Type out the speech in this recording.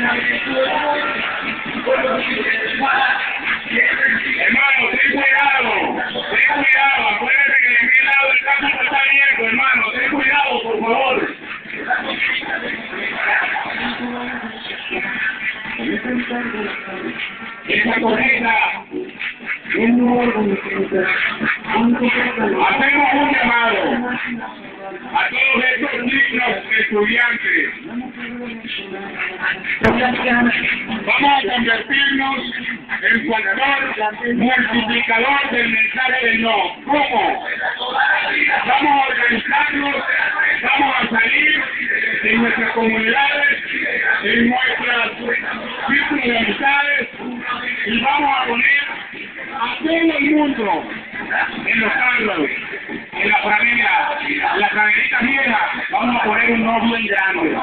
Hermano, ten cuidado, acuérdate que de mi lado el campo está abierto, hermano, ten cuidado, por favor. Esta corneta, hacemos un llamado a todos estos niños estudiantes. Vamos a convertirnos en factor multiplicador del mensaje del no. ¿Cómo? Vamos a organizarnos, vamos a salir en nuestras comunidades, en nuestras círculos de amistades y vamos a poner a todo el mundo en los árboles, en la franela, en la cadenita vieja, vamos a poner un no bien grande.